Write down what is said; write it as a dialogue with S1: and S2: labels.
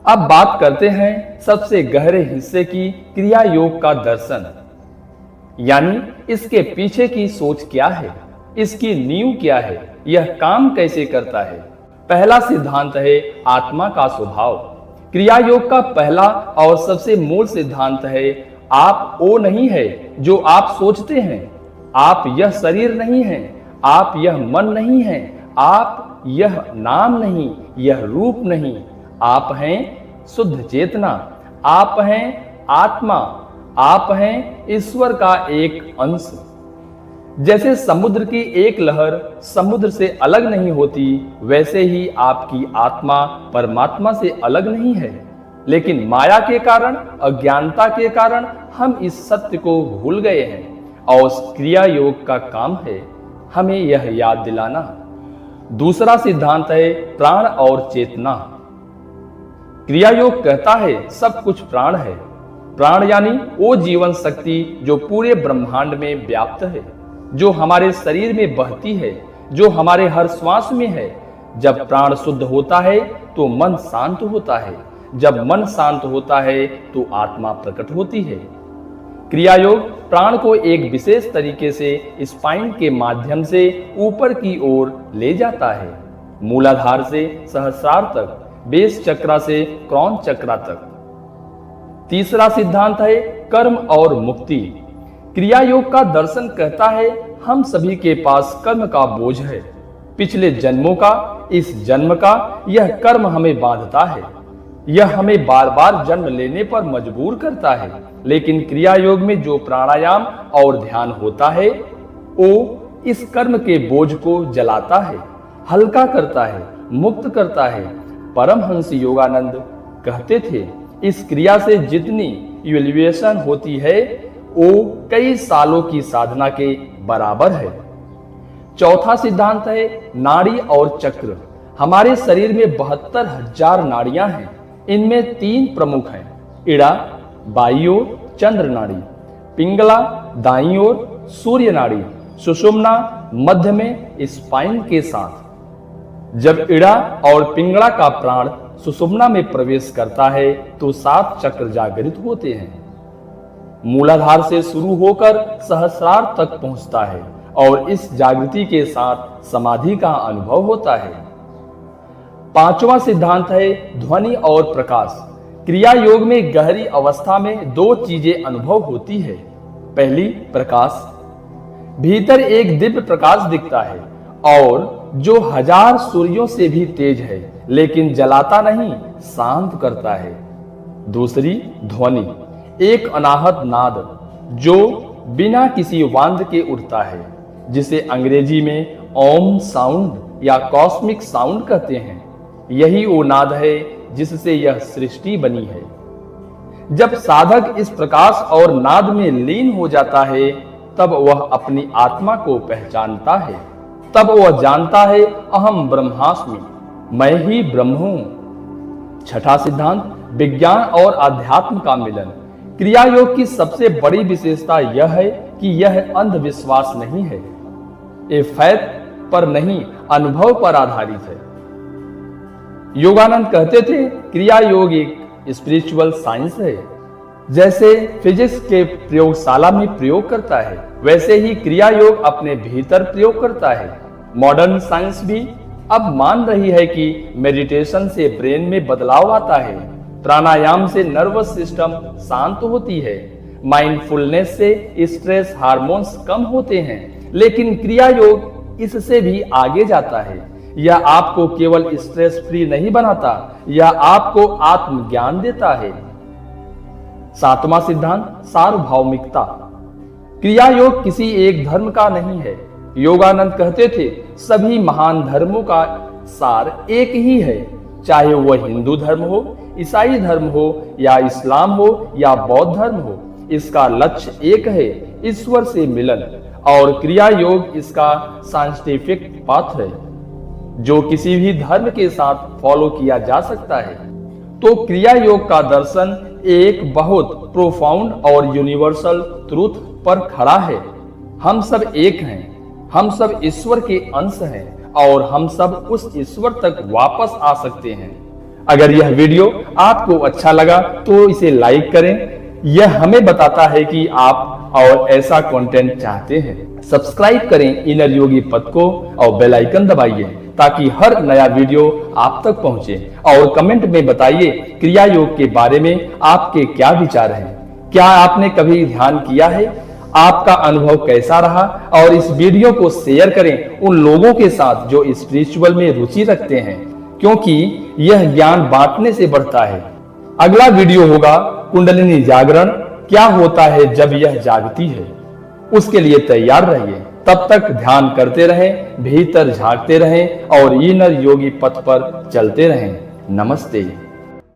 S1: अब बात करते हैं सबसे गहरे हिस्से की, क्रिया योग का दर्शन, यानी इसके पीछे की सोच क्या है, इसकी नींव क्या है, यह काम कैसे करता है। पहला सिद्धांत है आत्मा का स्वभाव। क्रिया योग का पहला और सबसे मूल सिद्धांत है आप वो नहीं है जो आप सोचते हैं, आप यह शरीर नहीं है, आप यह मन नहीं है, आप यह नाम नहीं, यह रूप नहीं, आप हैं शुद्ध चेतना, आप हैं आत्मा, आप हैं ईश्वर का एक अंश। जैसे समुद्र की एक लहर समुद्र से अलग नहीं होती, वैसे ही आपकी आत्मा परमात्मा से अलग नहीं है। लेकिन माया के कारण, अज्ञानता के कारण हम इस सत्य को भूल गए हैं और क्रिया योग का काम है हमें यह याद दिलाना। दूसरा सिद्धांत है प्राण और चेतना। क्रिया योग कहता है सब कुछ प्राण है। प्राण यानी वो जीवन शक्ति जो पूरे ब्रह्मांड में व्याप्त है, जो हमारे शरीर में बहती है, जो हमारे हर श्वास में है। जब प्राण शुद्ध होता है तो मन शांत होता है, जब मन शांत होता है तो आत्मा प्रकट होती है। क्रिया योग प्राण को एक विशेष तरीके से स्पाइन के माध्यम से ऊपर की ओर ले जाता है, मूलाधार से सहस्रार तक, बेस चक्रा से क्रॉन चक्रा तक। तीसरा सिद्धांत है कर्म और मुक्ति। क्रिया योग का दर्शन कहता है हम सभी के पास कर्म का बोझ है, पिछले जन्मों का, इस जन्म का। यह कर्म हमें बांधता है, यह हमें बार बार जन्म लेने पर मजबूर करता है। लेकिन क्रिया योग में जो प्राणायाम और ध्यान होता है वो इस कर्म के बोझ को जलाता है, हल्का करता है, मुक्त करता है। परमहंस योगानंद कहते थे इस क्रिया से जितनी इवैल्यूएशन होती है वो कई सालों की साधना के बराबर है। चौथा सिद्धांत है नाड़ी और चक्र। हमारे शरीर में 72,000 नाड़ियां हैं। इनमें 3 प्रमुख हैं, इड़ा बाईं ओर चंद्र नाड़ी, पिंगला दाईं ओर सूर्य नाड़ी, सुषुम्ना मध्य में स्पाइन के साथ। जब इड़ा और पिंगला का प्राण सुषुम्ना में प्रवेश करता है तो 7 चक्र जागृत होते हैं। मूलाधार से शुरू होकर सहस्रार तक पहुंचता है और इस जागृति के साथ समाधि का अनुभव होता है। पांचवा सिद्धांत है ध्वनि और प्रकाश। क्रिया योग में गहरी अवस्था में 2 चीजें अनुभव होती है। पहली प्रकाश, भीतर एक दिव्य प्रकाश दिखता है और जो 1000 सूर्यों से भी तेज है, लेकिन जलाता नहीं, शांत करता है। दूसरी ध्वनि, एक अनाहत नाद जो बिना किसी वाद्य के उठता है, जिसे अंग्रेजी में ओम साउंड या कॉस्मिक साउंड कहते हैं। यही वो नाद है जिससे यह सृष्टि बनी है। जब साधक इस प्रकाश और नाद में लीन हो जाता है तब वह अपनी आत्मा को पहचानता है, तब वह जानता है अहम ब्रह्मास्मि, मैं ही ब्रह्म हूं। छठा सिद्धांत विज्ञान और अध्यात्म का मिलन। क्रिया योग की सबसे बड़ी विशेषता यह है कि यह अंधविश्वास नहीं है, ये फैथ पर नहीं, अनुभव पर आधारित है। योगानंद कहते थे क्रिया योग एक स्पिरिचुअल साइंस है। जैसे फिजिक्स के प्रयोगशाला में प्रयोग करता है, वैसे ही क्रिया योग अपने भीतर प्रयोग करता है। मॉडर्न साइंस भी अब मान रही है कि मेडिटेशन से ब्रेन में बदलाव आता है, प्राणायाम से नर्वस सिस्टम शांत होती है, माइंडफुलनेस से स्ट्रेस हार्मोन्स कम होते हैं। लेकिन क्रिया योग इससे भी आगे जाता है। यह आपको केवल स्ट्रेस फ्री नहीं बनाता, यह आपको आत्मज्ञान देता है। सातवां सिद्धांत सार्वभौमिकता। क्रिया योग किसी एक धर्म का नहीं है। योगानंद कहते थे सभी महान धर्मों का सार एक ही है, चाहे वह हिंदू धर्म हो, ईसाई धर्म हो या इस्लाम हो या बौद्ध धर्म हो। इसका लक्ष्य एक है, ईश्वर से मिलन, और क्रिया योग इसका साइंटिफिक पाथ है जो किसी भी धर्म के साथ फॉलो किया जा सकता है। तो क्रिया योग का दर्शन एक बहुत प्रोफाउंड और यूनिवर्सल ट्रूथ पर खड़ा है। हम सब एक हैं, हम सब ईश्वर के अंश हैं और हम सब उस ईश्वर तक वापस आ सकते हैं। अगर यह वीडियो आपको अच्छा लगा तो इसे लाइक करें। यह हमें बताता है कि आप और ऐसा कंटेंट चाहते हैं। सब्सक्राइब करें इनर योगी पथ को और बेल आइकन दबाइए ताकि हर नया वीडियो आप तक पहुंचे। और कमेंट में बताइए क्रिया योग के बारे में आपके क्या विचार हैं। क्या आपने कभी ध्यान किया है? आपका अनुभव कैसा रहा? और इस वीडियो को शेयर करें उन लोगों के साथ जो स्पिरिचुअल में रुचि रखते हैं, क्योंकि यह ज्ञान बांटने से बढ़ता है। अगला वीडियो होगा कुंडलिनी जागरण, क्या होता है जब यह जागती है। उसके लिए तैयार रहिए। तब तक ध्यान करते रहें, भीतर झांकते रहें और इनर योगी पथ पर चलते रहें। नमस्ते।